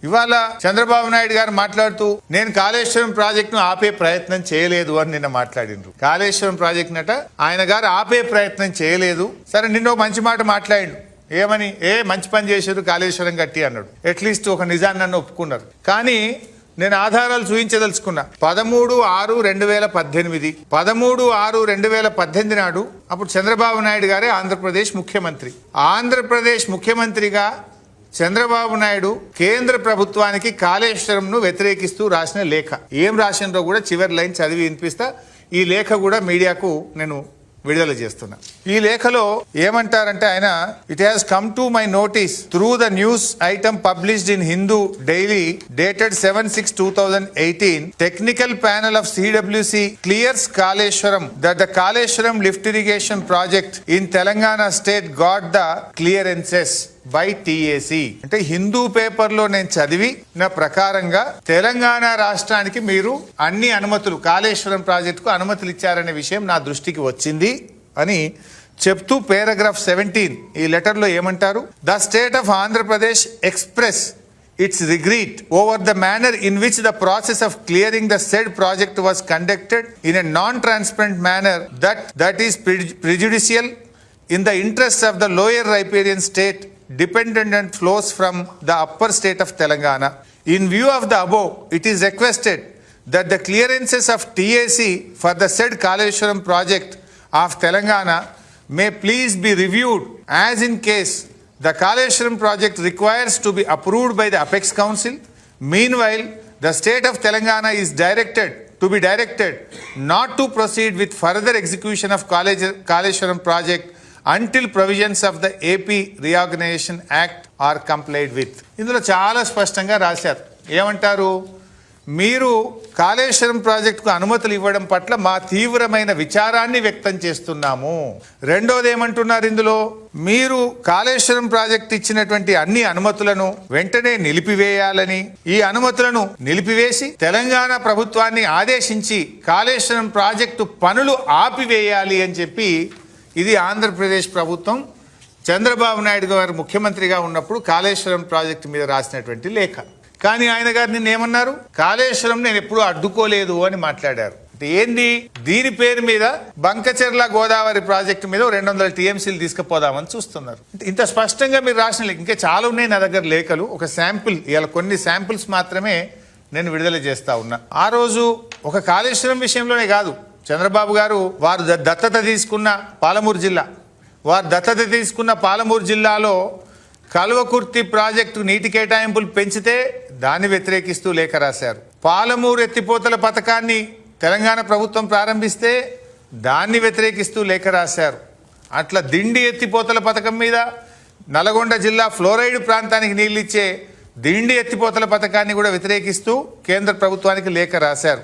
ఇవాళ చంద్రబాబు నాయుడు గారు మాట్లాడుతూ నేను కాళేశ్వరం ప్రాజెక్టును ఆపే ప్రయత్నం చేయలేదు అని నిన్న మాట్లాడిండ్రు. కాళేశ్వరం ప్రాజెక్ట్ నట ఆయన గారు ఆపే ప్రయత్నం చేయలేదు. సరే, నిన్న మంచి మాట మాట్లాడిండు. ఏమని? మంచి పని చేశారు, కాళేశ్వరం కట్టి అన్నాడు. అట్లీస్ట్ ఒక నిజాన్ని నన్ను ఒప్పుకున్నారు. కానీ నేను ఆధారాలు చూపించదలుచుకున్నా. 13/6/2018 13/6/2018 నాడు అప్పుడు చంద్రబాబు నాయుడు గారే ఆంధ్రప్రదేశ్ ముఖ్యమంత్రి. ఆంధ్రప్రదేశ్ ముఖ్యమంత్రిగా చంద్రబాబు నాయుడు కేంద్ర ప్రభుత్వానికి కాళేశ్వరంను వ్యతిరేకిస్తూ రాసిన లేఖ. ఏం రాసినో కూడా చివరి లైన్ చదివి వినిపిస్తా. ఈ లేఖ కూడా మీడియాకు నేను విడుదల చేస్తున్నా. ఈ లేఖలో ఏమంటారంటే ఆయన, it has come to my notice through the news item published in Hindu daily dated 7/6/2018 technical panel of CWC clears Kaleshwaram that the Kaleshwaram lift irrigation project in Telangana state got the clearances by TAC. అంటే Hindu paper లో నేను చదివి నా ప్రకారంగా తెలంగాణ రాష్ట్రానికి మీరు అన్ని అనుమతులు, కాళేశ్వరం ప్రాజెక్టుకు అనుమతులు ఇచ్చారనే విషయం నా దృష్టికి వచ్చింది అని చెప్తూ పారాగ్రాఫ్ 17 ఈ లెటర్ లో ఏమంటారు? The state of Andhra Pradesh express its regret over the manner in which the process of clearing the said project was conducted in a non-transparent manner that is prejudicial in the interests of the lower riparian state dependent and flows from the upper state of Telangana. In view of the above, it is requested that the clearances of TAC for the said Kaleshwaram project of Telangana may please be reviewed as in case the Kaleshwaram project requires to be approved by the Apex Council. Meanwhile, the state of Telangana is directed not to proceed with further execution of Kaleshwaram project until provisions of the AP Reorganization Act are complied with. ఇందులో చాలా స్పష్టంగా రాశారు. ఏమంటారు? మీరు కాళేశ్వరం ప్రాజెక్టుకు అనుమతులు ఇవ్వడం పట్ల మా తీవ్రమైన విచారాన్ని వ్యక్తం చేస్తున్నాము. రెండోది ఏమంటున్నారు ఇందులో? మీరు కాళేశ్వరం ప్రాజెక్టు ఇచ్చినటువంటి అన్ని అనుమతులను వెంటనే నిలిపివేయాలని, ఈ అనుమతులను నిలిపివేసి తెలంగాణ ప్రభుత్వాన్ని ఆదేశించి కాళేశ్వరం ప్రాజెక్టు పనులు ఆపివేయాలి అని చెప్పి ఇది ఆంధ్రప్రదేశ్ ప్రభుత్వం చంద్రబాబు నాయుడు గారు ముఖ్యమంత్రిగా ఉన్నప్పుడు కాళేశ్వరం ప్రాజెక్టు మీద రాసినటువంటి లేఖ. కానీ ఆయన గారు నిన్న ఏమన్నారు? కాళేశ్వరం నేను ఎప్పుడూ అడ్డుకోలేదు అని మాట్లాడారు. అంటే ఏంది? దీని పేరు మీద బంకచెర్ల గోదావరి ప్రాజెక్టు మీద 200 టీఎంసీలు తీసుకుపోదామని చూస్తున్నారు. ఇంత స్పష్టంగా మీరు రాసిన లేఖ. ఇంకా చాలా ఉన్నాయి నా దగ్గర లేఖలు. ఒక శాంపుల్, ఇలా కొన్ని శాంపుల్స్ మాత్రమే నేను విడుదల చేస్తా ఉన్నా. ఆ రోజు ఒక కాళేశ్వరం విషయంలోనే కాదు, చంద్రబాబు గారు వారు దత్తత తీసుకున్న పాలమూరు జిల్లాలో కల్వకుర్తి ప్రాజెక్టు నీటి కేటాయింపులు పెంచితే దాన్ని వ్యతిరేకిస్తూ లేఖ రాశారు. పాలమూరు ఎత్తిపోతల పథకాన్ని తెలంగాణ ప్రభుత్వం ప్రారంభిస్తే దాన్ని వ్యతిరేకిస్తూ లేఖ రాశారు. అట్లా దిండి ఎత్తిపోతల పథకం మీద నల్గొండ జిల్లా ఫ్లోరైడ్ ప్రాంతానికి నీళ్ళిచ్చే దిండి ఎత్తిపోతల పథకాన్ని కూడా వ్యతిరేకిస్తూ కేంద్ర ప్రభుత్వానికి లేఖ రాశారు.